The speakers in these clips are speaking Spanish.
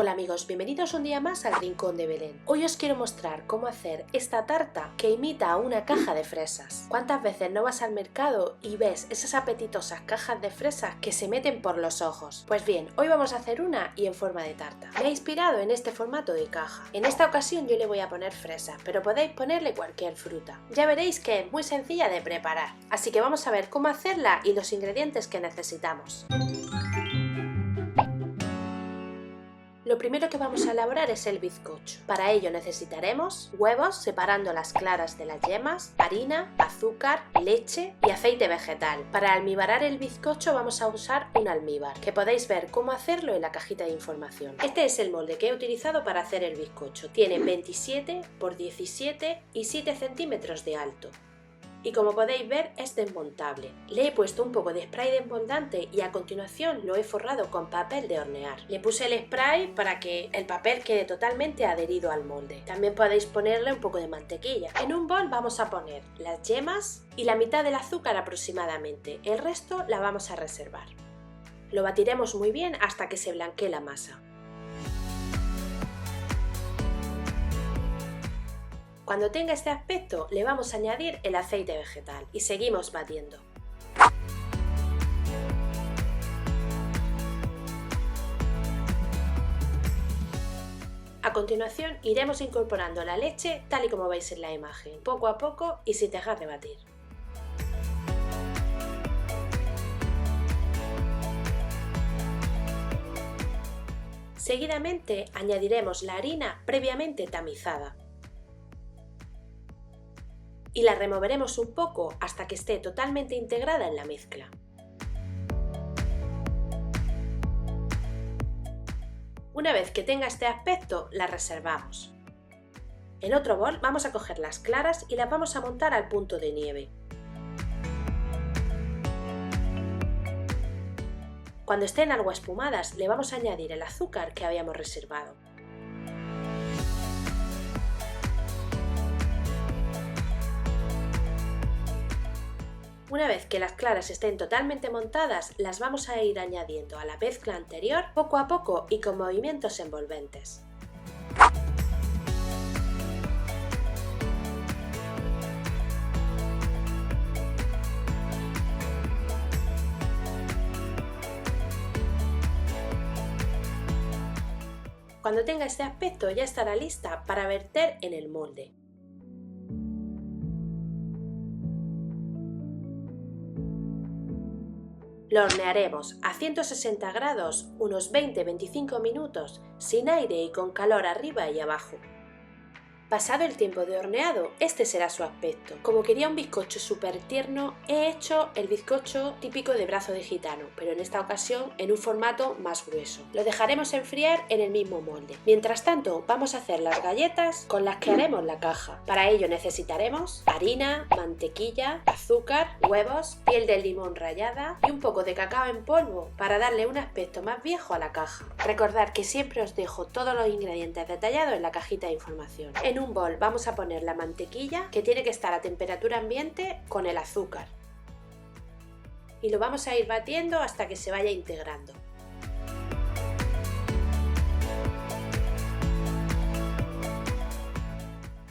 Hola amigos, bienvenidos un día más al Rincón de Belén. Hoy os quiero mostrar cómo hacer esta tarta que imita a una caja de fresas. ¿Cuántas veces no vas al mercado y ves esas apetitosas cajas de fresas que se meten por los ojos? Pues bien, hoy vamos a hacer una y en forma de tarta. Me he inspirado en este formato de caja. En esta ocasión yo le voy a poner fresas, pero podéis ponerle cualquier fruta. Ya veréis que es muy sencilla de preparar, así que vamos a ver cómo hacerla y los ingredientes que necesitamos. Lo primero que vamos a elaborar es el bizcocho. Para ello necesitaremos huevos separando las claras de las yemas, harina, azúcar, leche y aceite vegetal. Para almibarar el bizcocho vamos a usar un almíbar, que podéis ver cómo hacerlo en la cajita de información. Este es el molde que he utilizado para hacer el bizcocho. Tiene 27 por 17 y 7 centímetros de alto. Y como podéis ver es desmontable. Le he puesto un poco de spray desmoldante y a continuación lo he forrado con papel de hornear. Le puse el spray para que el papel quede totalmente adherido al molde. También podéis ponerle un poco de mantequilla. En un bol vamos a poner las yemas y la mitad del azúcar aproximadamente. El resto la vamos a reservar. Lo batiremos muy bien hasta que se blanquee la masa. Cuando tenga este aspecto le vamos a añadir el aceite vegetal y seguimos batiendo. A continuación iremos incorporando la leche tal y como veis en la imagen, poco a poco y sin dejar de batir. Seguidamente añadiremos la harina previamente tamizada. Y la removeremos un poco hasta que esté totalmente integrada en la mezcla. Una vez que tenga este aspecto, la reservamos. En otro bol vamos a coger las claras y las vamos a montar al punto de nieve. Cuando estén algo espumadas, le vamos a añadir el azúcar que habíamos reservado. Una vez que las claras estén totalmente montadas, las vamos a ir añadiendo a la mezcla anterior poco a poco y con movimientos envolventes. Cuando tenga este aspecto ya estará lista para verter en el molde. Lo hornearemos a 160 grados unos 20-25 minutos sin aire y con calor arriba y abajo. Pasado el tiempo de horneado, este será su aspecto. Como quería un bizcocho súper tierno, he hecho el bizcocho típico de brazo de gitano, pero en esta ocasión en un formato más grueso. Lo dejaremos enfriar en el mismo molde. Mientras tanto, vamos a hacer las galletas con las que haremos la caja. Para ello necesitaremos harina, mantequilla, azúcar, huevos, piel de limón rallada y un poco de cacao en polvo para darle un aspecto más viejo a la caja. Recordad que siempre os dejo todos los ingredientes detallados en la cajita de información. En un bol vamos a poner la mantequilla, que tiene que estar a temperatura ambiente, con el azúcar. Y lo vamos a ir batiendo hasta que se vaya integrando.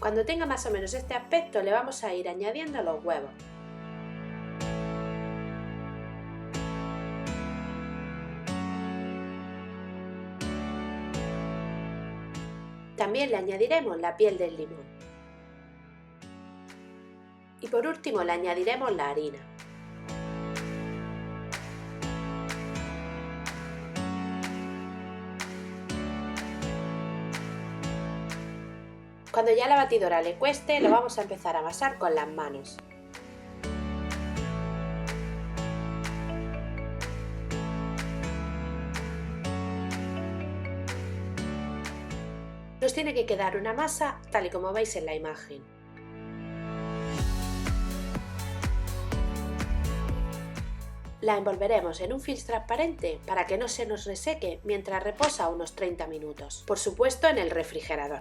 Cuando tenga más o menos este aspecto le vamos a ir añadiendo los huevos. También le añadiremos la piel del limón. Y por último le añadiremos la harina. Cuando ya la batidora le cueste, lo vamos a empezar a amasar con las manos. Nos tiene que quedar una masa tal y como veis en la imagen. La envolveremos en un film transparente para que no se nos reseque mientras reposa unos 30 minutos, por supuesto en el refrigerador.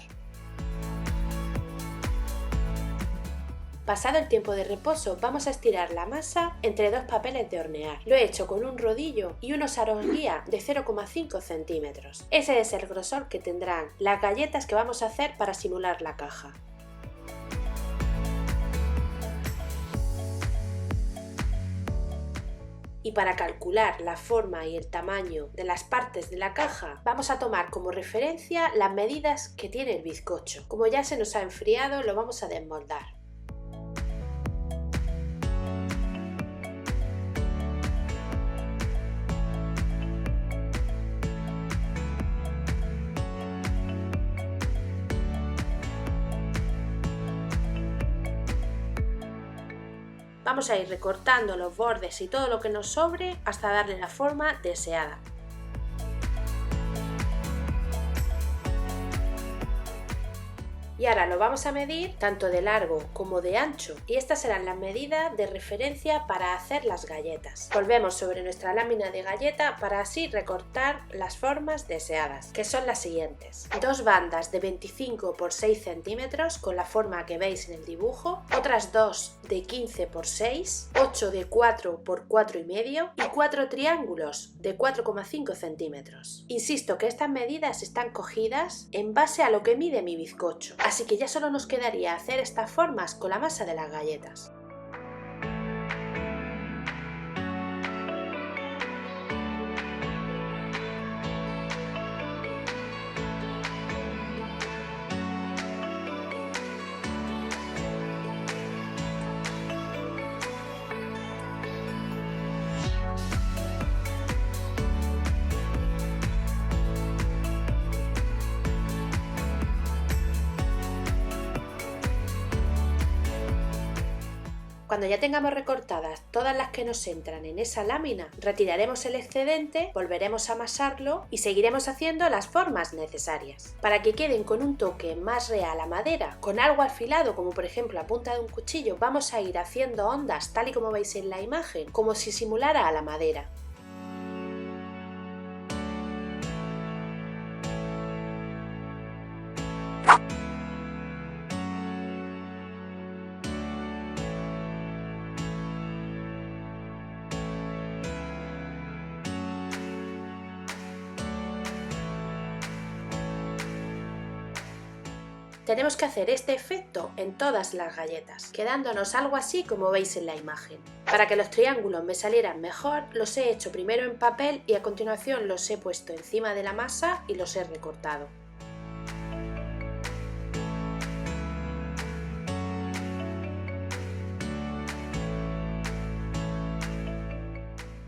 Pasado el tiempo de reposo, vamos a estirar la masa entre dos papeles de hornear. Lo he hecho con un rodillo y unos aros guía de 0,5 centímetros. Ese es el grosor que tendrán las galletas que vamos a hacer para simular la caja. Y para calcular la forma y el tamaño de las partes de la caja, vamos a tomar como referencia las medidas que tiene el bizcocho. Como ya se nos ha enfriado, lo vamos a desmoldar. Vamos a ir recortando los bordes y todo lo que nos sobre hasta darle la forma deseada. Y ahora lo vamos a medir tanto de largo como de ancho, y estas serán las medidas de referencia para hacer las galletas. Volvemos sobre nuestra lámina de galleta para así recortar las formas deseadas, que son las siguientes: dos bandas de 25 por 6 centímetros con la forma que veis en el dibujo, otras dos de 15 por 6, 8 de 4 por 4,5 y 4 triángulos de 4,5 centímetros. Insisto que estas medidas están cogidas en base a lo que mide mi bizcocho. Así que ya solo nos quedaría hacer estas formas con la masa de las galletas. Cuando ya tengamos recortadas todas las que nos entran en esa lámina, retiraremos el excedente, volveremos a amasarlo y seguiremos haciendo las formas necesarias. Para que queden con un toque más real a madera, con algo afilado como por ejemplo la punta de un cuchillo, vamos a ir haciendo ondas tal y como veis en la imagen, como si simulara a la madera. Tenemos que hacer este efecto en todas las galletas, quedándonos algo así como veis en la imagen. Para que los triángulos me salieran mejor, los he hecho primero en papel y a continuación los he puesto encima de la masa y los he recortado.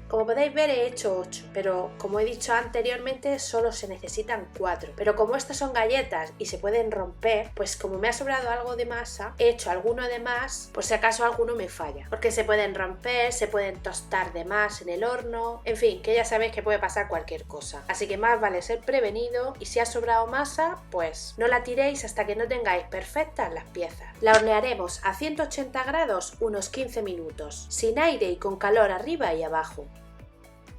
Como podéis ver he hecho 8, pero como he dicho anteriormente solo se necesitan 4. Pero como estas son galletas y se pueden romper, pues como me ha sobrado algo de masa, he hecho alguno de más por si acaso alguno me falla. Porque se pueden romper, se pueden tostar de más en el horno, en fin, que ya sabéis que puede pasar cualquier cosa. Así que más vale ser prevenido y si ha sobrado masa, pues no la tiréis hasta que no tengáis perfectas las piezas. La hornearemos a 180 grados unos 15 minutos, sin aire y con calor arriba y abajo.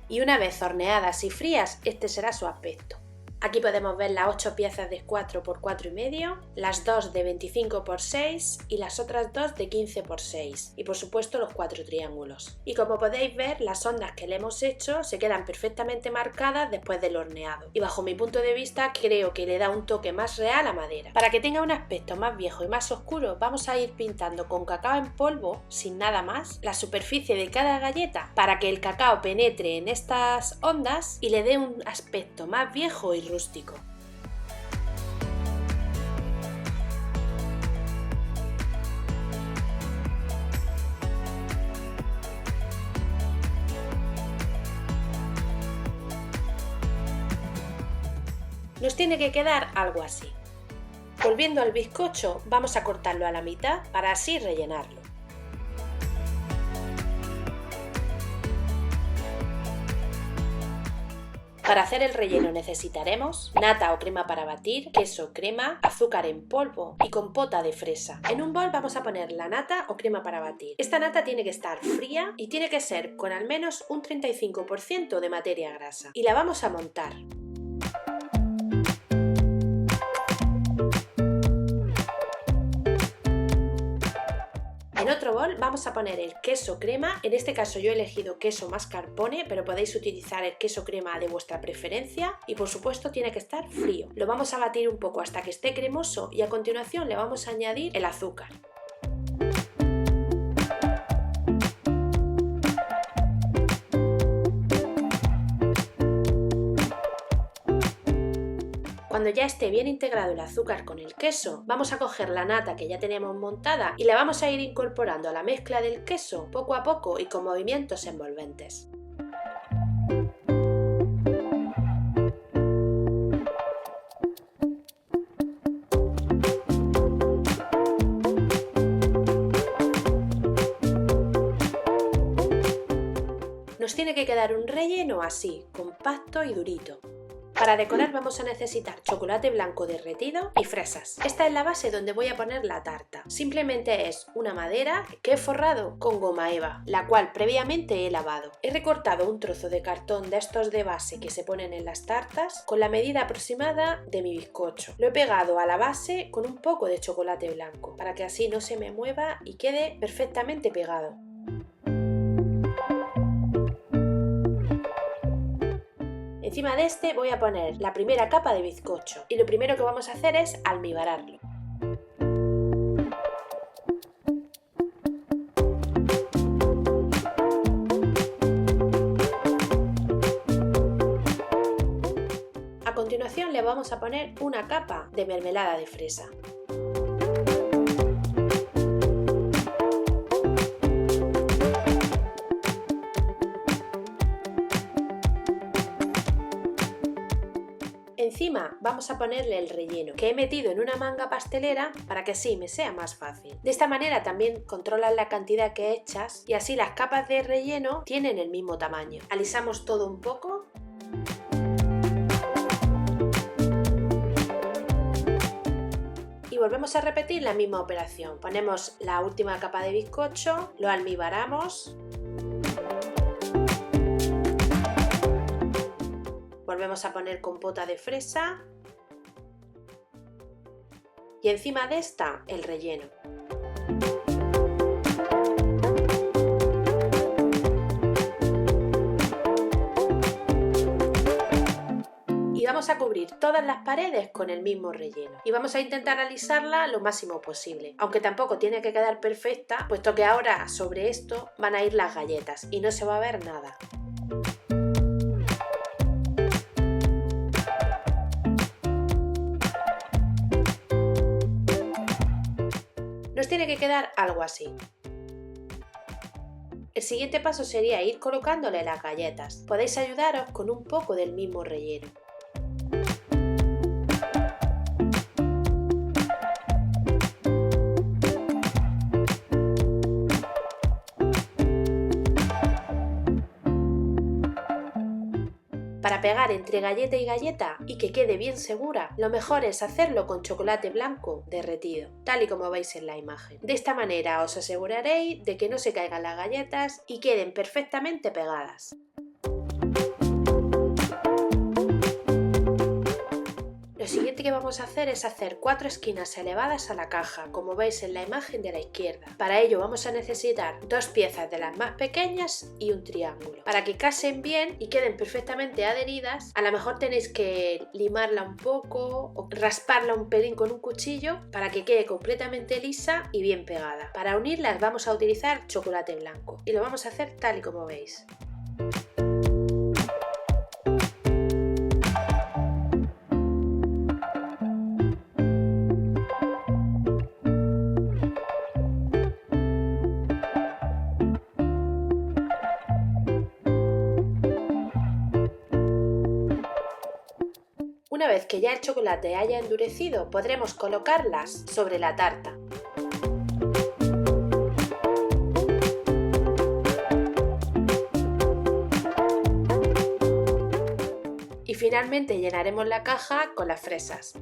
Y una vez horneadas y frías, este será su aspecto. Aquí podemos ver las 8 piezas de 4 por 4,5, las 2 de 25 por 6 y las otras 2 de 15 por 6 y por supuesto los 4 triángulos. Y como podéis ver, las ondas que le hemos hecho se quedan perfectamente marcadas después del horneado y bajo mi punto de vista creo que le da un toque más real a madera. Para que tenga un aspecto más viejo y más oscuro vamos a ir pintando con cacao en polvo, sin nada más, la superficie de cada galleta para que el cacao penetre en estas ondas y le dé un aspecto más viejo y rústico. Nos tiene que quedar algo así. Volviendo al bizcocho, vamos a cortarlo a la mitad para así rellenarlo. Para hacer el relleno necesitaremos nata o crema para batir, queso, crema, azúcar en polvo y compota de fresa. En un bol vamos a poner la nata o crema para batir. Esta nata tiene que estar fría y tiene que ser con al menos un 35% de materia grasa. Y la vamos a montar. bol vamos a poner el queso crema, en este caso yo he elegido queso mascarpone, pero podéis utilizar el queso crema de vuestra preferencia y por supuesto tiene que estar frío. Lo vamos a batir un poco hasta que esté cremoso y a continuación le vamos a añadir el azúcar. Cuando ya esté bien integrado el azúcar con el queso, vamos a coger la nata que ya tenemos montada y la vamos a ir incorporando a la mezcla del queso poco a poco y con movimientos envolventes. Nos tiene que quedar un relleno así, compacto y durito. Para decorar vamos a necesitar chocolate blanco derretido y fresas. Esta es la base donde voy a poner la tarta. Simplemente es una madera que he forrado con goma eva, la cual previamente he lavado. He recortado un trozo de cartón de estos de base que se ponen en las tartas con la medida aproximada de mi bizcocho. Lo he pegado a la base con un poco de chocolate blanco para que así no se me mueva y quede perfectamente pegado. Encima de este voy a poner la primera capa de bizcocho y lo primero que vamos a hacer es almibararlo. A continuación le vamos a poner una capa de mermelada de fresa. Encima vamos a ponerle el relleno que he metido en una manga pastelera para que así me sea más fácil. De esta manera también controlas la cantidad que echas y así las capas de relleno tienen el mismo tamaño. Alisamos todo un poco. Y volvemos a repetir la misma operación. Ponemos la última capa de bizcocho, lo almibaramos. Volvemos a poner compota de fresa y encima de esta el relleno. Y vamos a cubrir todas las paredes con el mismo relleno y vamos a intentar alisarla lo máximo posible, aunque tampoco tiene que quedar perfecta, puesto que ahora sobre esto van a ir las galletas y no se va a ver nada. Nos tiene que quedar algo así. El siguiente paso sería ir colocándole las galletas. Podéis ayudaros con un poco del mismo relleno. Para pegar entre galleta y galleta y que quede bien segura, lo mejor es hacerlo con chocolate blanco derretido, tal y como veis en la imagen. De esta manera os aseguraréis de que no se caigan las galletas y queden perfectamente pegadas. Lo siguiente que vamos a hacer es hacer 4 esquinas elevadas a la caja, como veis en la imagen de la izquierda. Para ello vamos a necesitar 2 piezas de las más pequeñas y un triángulo. Para que casen bien y queden perfectamente adheridas, a lo mejor tenéis que limarla un poco o rasparla un pelín con un cuchillo para que quede completamente lisa y bien pegada. Para unirlas vamos a utilizar chocolate blanco y lo vamos a hacer tal y como veis. Una vez que ya el chocolate haya endurecido, podremos colocarlas sobre la tarta. Y finalmente llenaremos la caja con las fresas.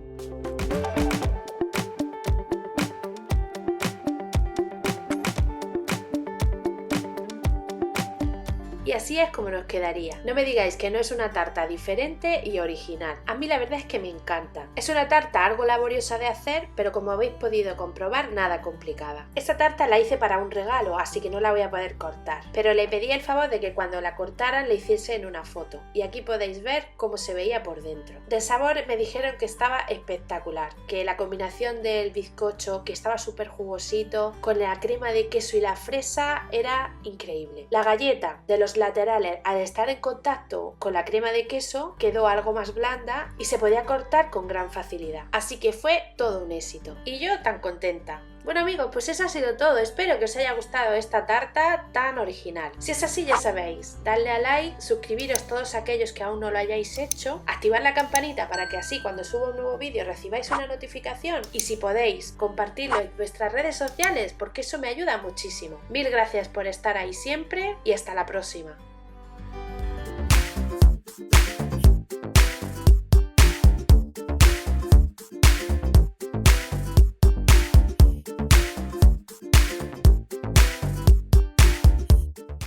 Y así así es como nos quedaría. No me digáis que no es una tarta diferente y original. A mí la verdad es que me encanta. Es una tarta algo laboriosa de hacer, pero como habéis podido comprobar, nada complicada. Esta tarta la hice para un regalo, así que no la voy a poder cortar, pero le pedí el favor de que cuando la cortaran le hiciesen una foto, y aquí podéis ver cómo se veía por dentro. De sabor me dijeron que estaba espectacular, que la combinación del bizcocho, que estaba súper jugosito, con la crema de queso y la fresa, era increíble. La galleta de los laterales, al estar en contacto con la crema de queso, quedó algo más blanda y se podía cortar con gran facilidad. Así que fue todo un éxito. Y yo tan contenta. Bueno amigos, pues eso ha sido todo. Espero que os haya gustado esta tarta tan original. Si es así, ya sabéis, darle a like, suscribiros todos aquellos que aún no lo hayáis hecho, activar la campanita para que así cuando suba un nuevo vídeo recibáis una notificación y si podéis, compartirlo en vuestras redes sociales porque eso me ayuda muchísimo. Mil gracias por estar ahí siempre y hasta la próxima.